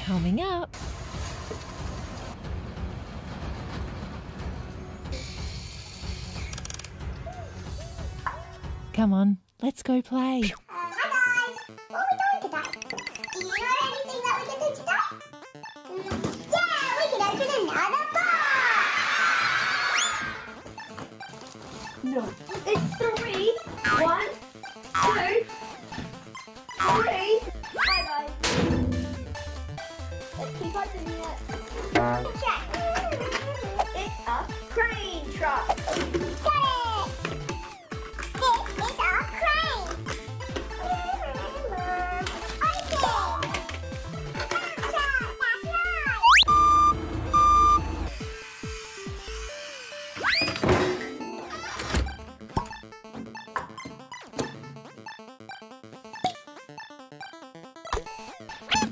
Coming up. Come on, let's go play. Hi guys! What are we doing today? Do you know anything that we can do today? Yeah! We can open another box! No. It's 3. 1, 2, 3. Bye guys. Let's keep opening it. Check. It's a crane truck. Got it! This is our crane.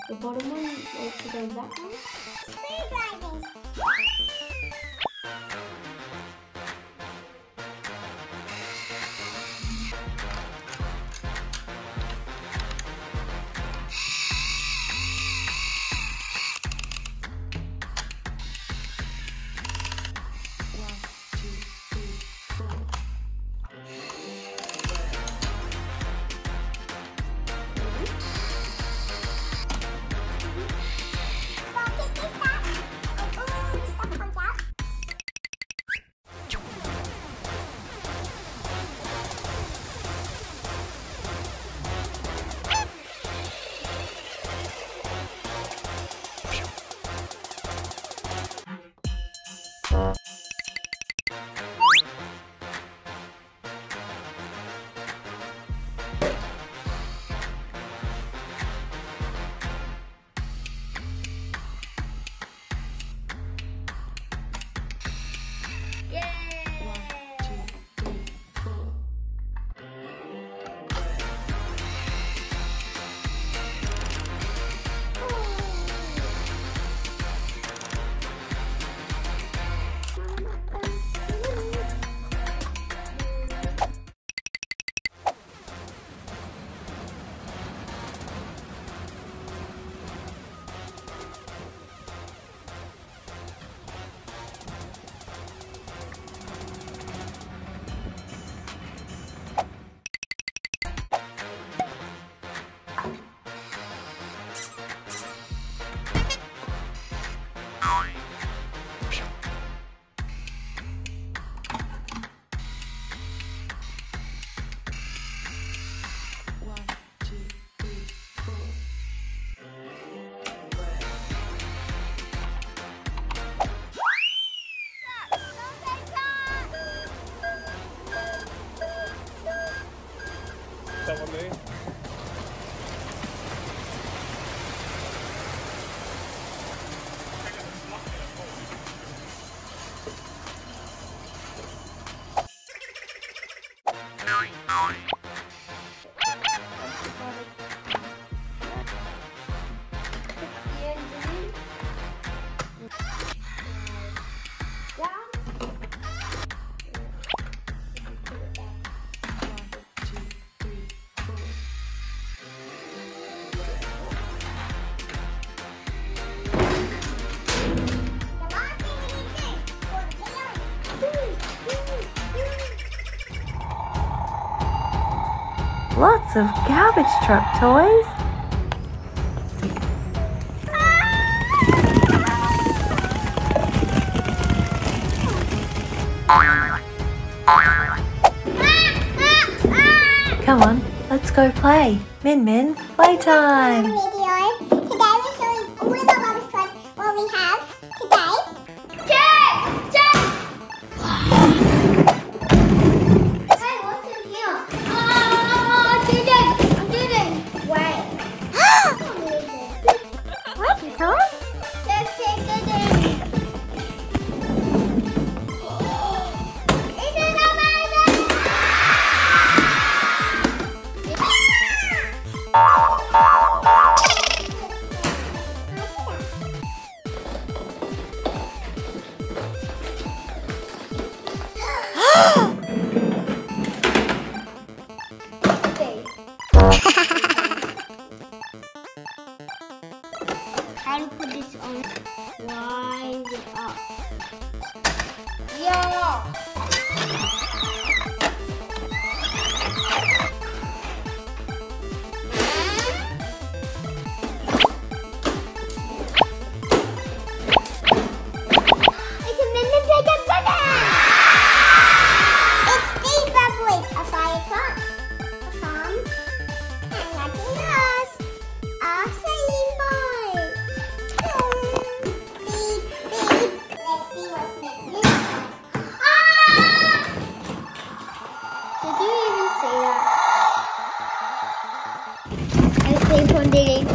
The bottom one also goes that one. Screwdrivers. That one there? Lots of garbage truck toys. Come on, let's go play. Min Min, playtime. Today we're showing all of the rubbish trucks what we have today. Check! Hey, what's in here? I'm digging. Wait. What? You told? Just take it in. Isn't that amazing? How to I keep on digging.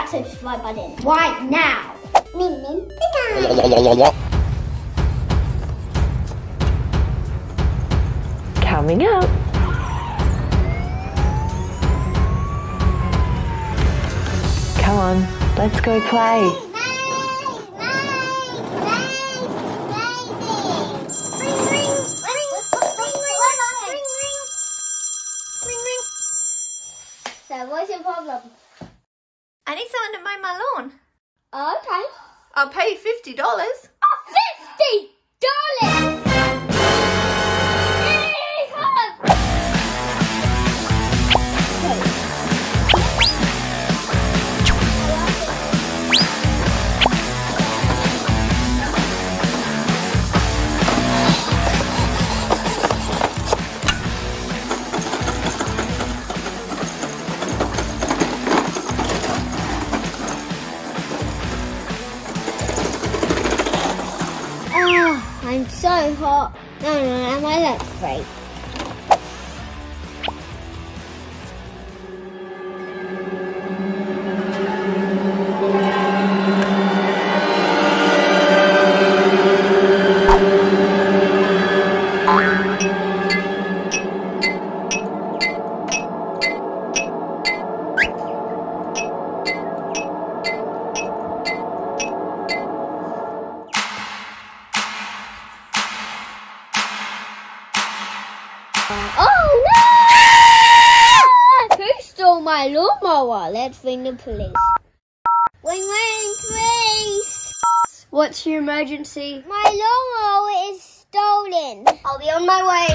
Subscribe button right now. Coming up. Come on, let's go play. So what's your problem? I need someone to mow my lawn. Okay. I'll pay you $50. $50! I'm so hot. No, my leg's break. Oh no! Who stole my lawnmower? Let's ring the police. Ring, please. What's your emergency? My lawnmower is stolen. I'll be on my way.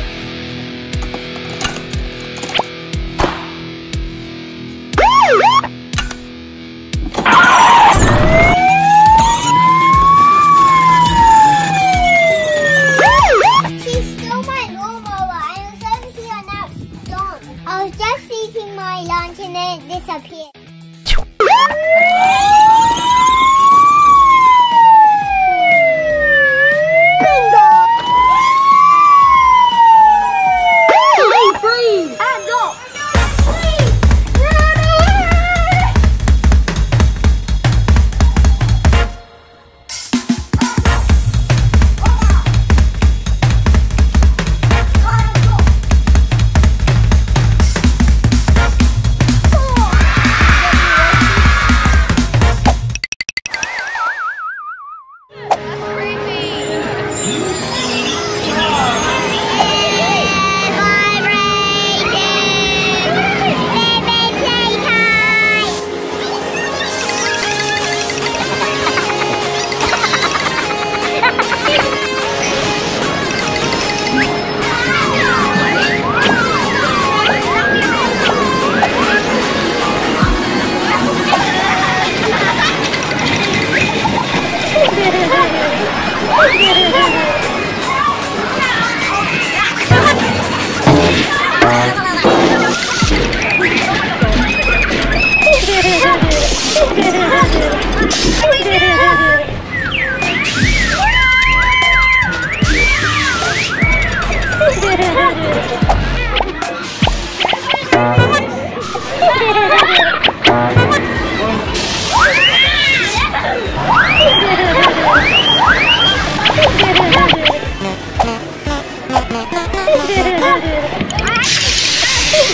I was just eating my lunch and then it disappeared. Bingo! Freeze! Hands off!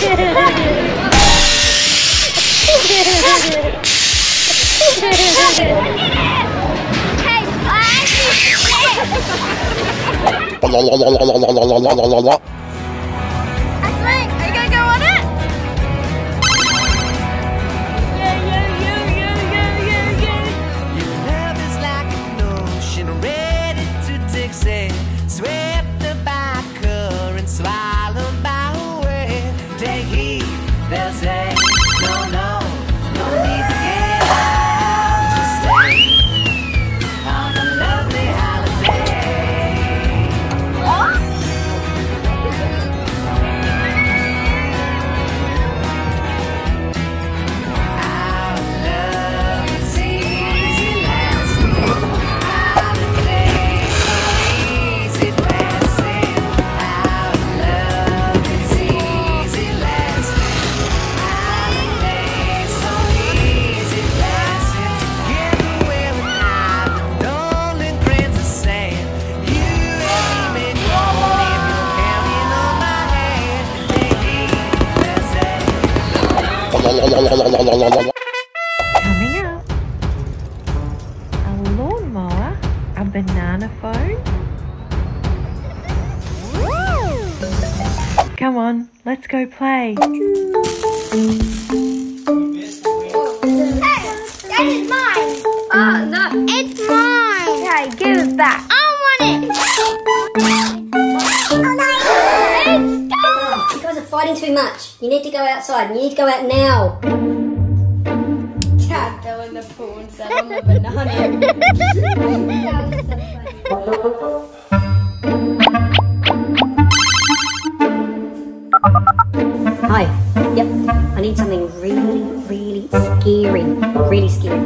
Coming up, a lawnmower, a banana phone. Come on, let's go play. That is mine. Oh, no. It's mine. Okay, give it back. I want it. You guys are fighting too much. You need to go outside. You need to go out now. Dad, go in the pool and sell on the banana. Hi. Yep. I need something really, really scary. Really scary.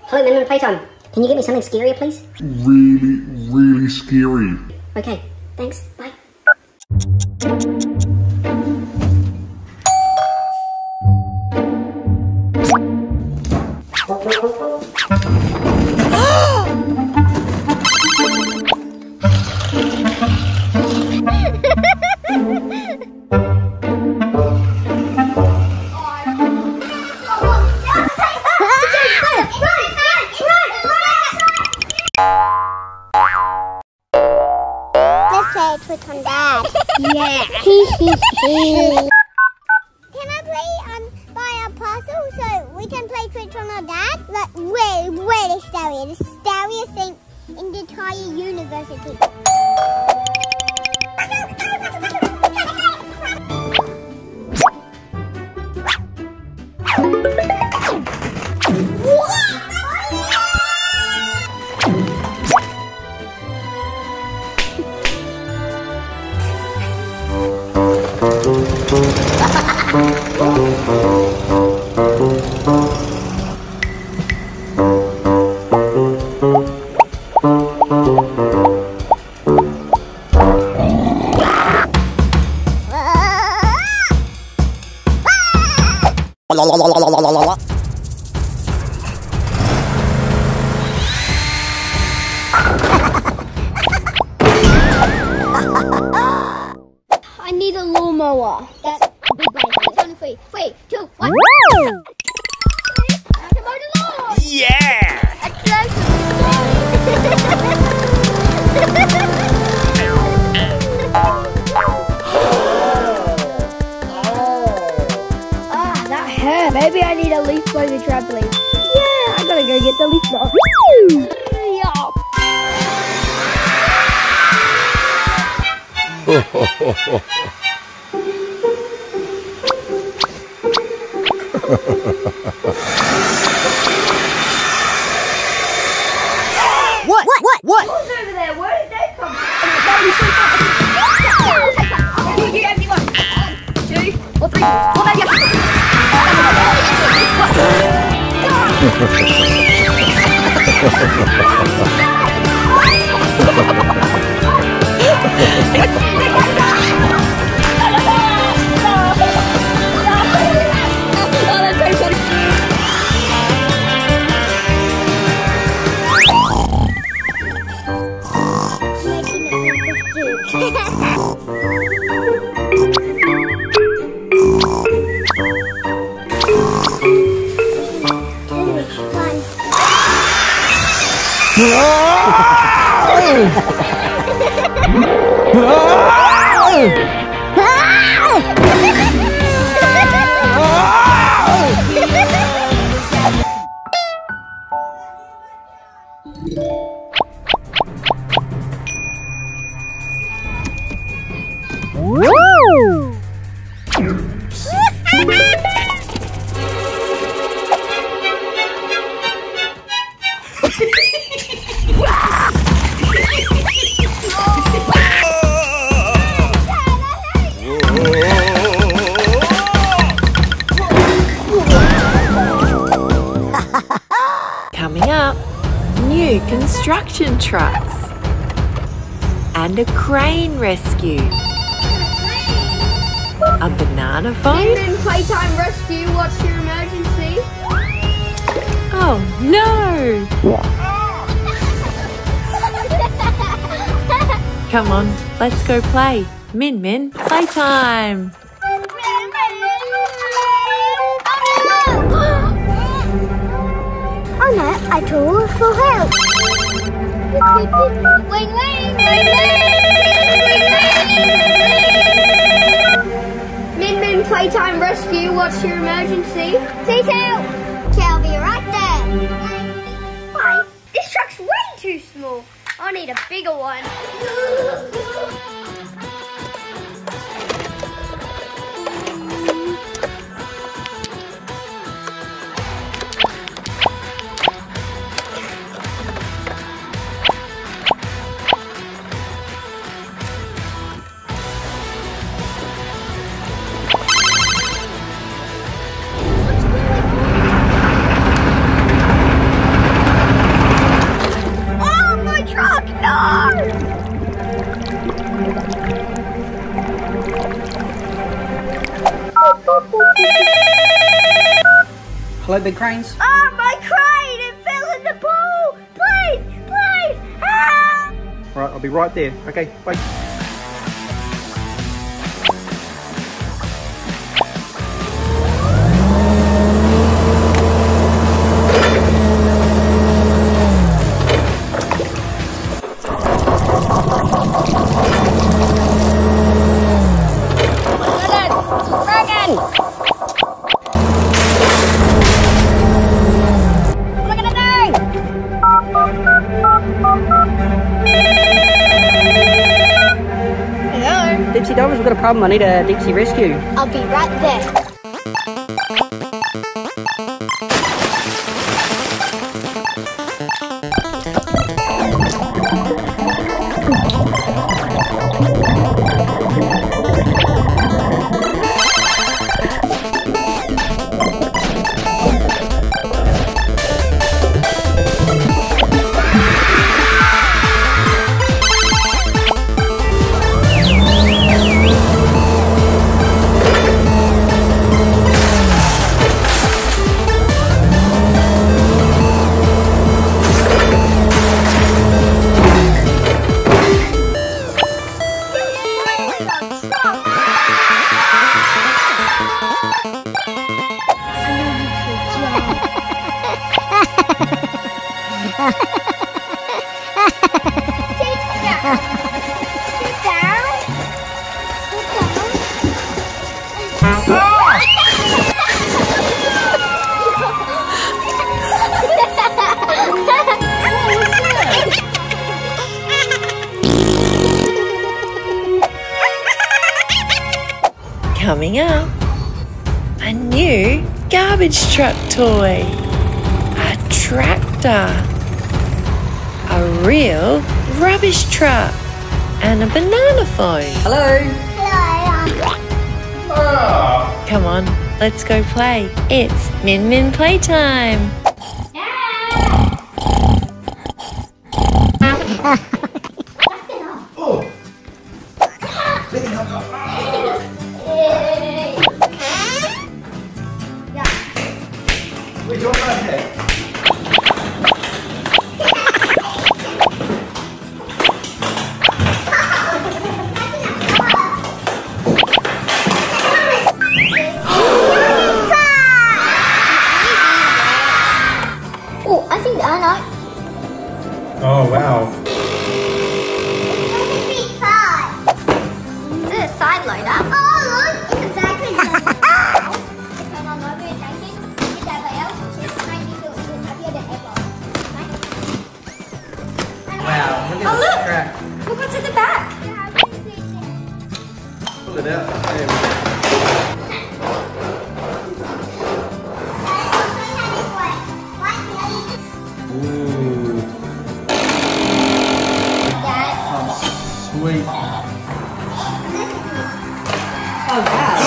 Hello, member of Playtime. Can you get me something scarier, please? Really, really scary. Okay, thanks. Bye. Trick on Dad. Yeah. Can I play buy a puzzle so we can play tricks on our dad? Like really scary. The scariest thing in the entire university. I need a lawnmower. That's a big blanket. It's on 3, 2, 1. Yeah! That hurt. Maybe I need a leaf blower trampoline. Yeah, I gotta go get the leaf blower. What? What's over there? Where did they come from? You empty one. 1, 2, or 3. Well, maybe Coming up, new construction trucks and a crane rescue. A banana phone? Playtime rescue, what's your emergency? Oh no! Come on, let's go play. Min playtime! Oh no, I call for help. Wait. Min Playtime Rescue, what's your emergency? Please help! Okay, I'll be right there. Bye. This truck's way too small. I need a bigger one. Hello, big cranes. Oh, my crane! It fell in the pool! Please! Help! Right, I'll be right there. Okay, bye. Deep-sea divers, we've got a problem. I need a deep-sea rescue. I'll be right there. Coming up, a new garbage truck toy, a tractor, a real rubbish truck, and a banana phone. Hello. Come on, let's go play. It's Min Min Playtime. Oh, I think I know. Oh, wow. Is it a side loader? Oh, look! It's a vacuum cleaner. Turn on over and take it. Get that way out. Just try and do it happier than ever. Wow, look at this crap. Look what's in the back. Pull it out. There we go. Ooh. Oh, sweet. Oh, wow.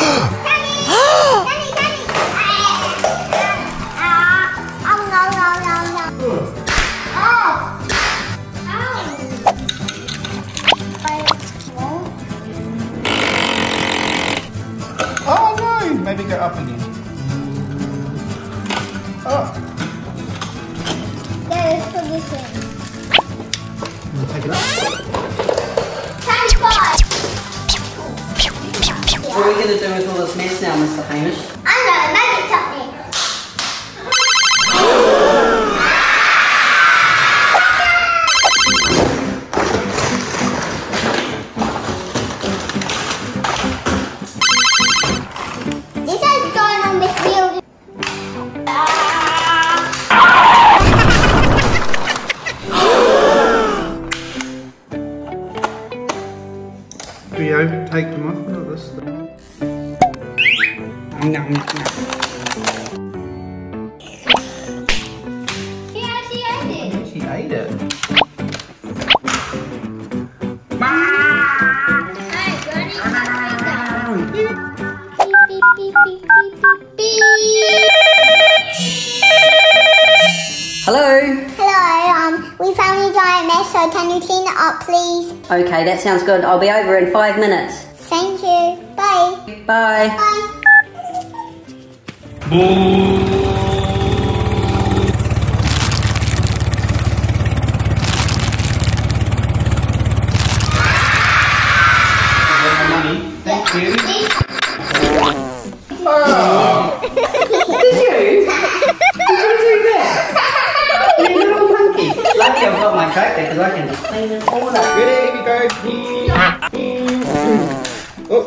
Oh, no. Maybe go up again. Oh. Let's put this in. Take it up. What are we going to do with all this mess now, Mr. Hamish? I know, magic something. This has gone on this wheel. Do you take them off? Look at this thing. Yeah, she ate it. She ate it. Hey, Granny, beep, beep, beep, beep, beep, beep. Hello. Hello, we found a giant mess, so can you clean it up, please? Okay, that sounds good. I'll be over in 5 minutes. Thank you. Bye. Bye. Bye. Money. Thank you. Oh. Did you? Did you do that? You little monkey. Lucky I've got my tractor because I can just clean it all up. Ready, we go. Oh.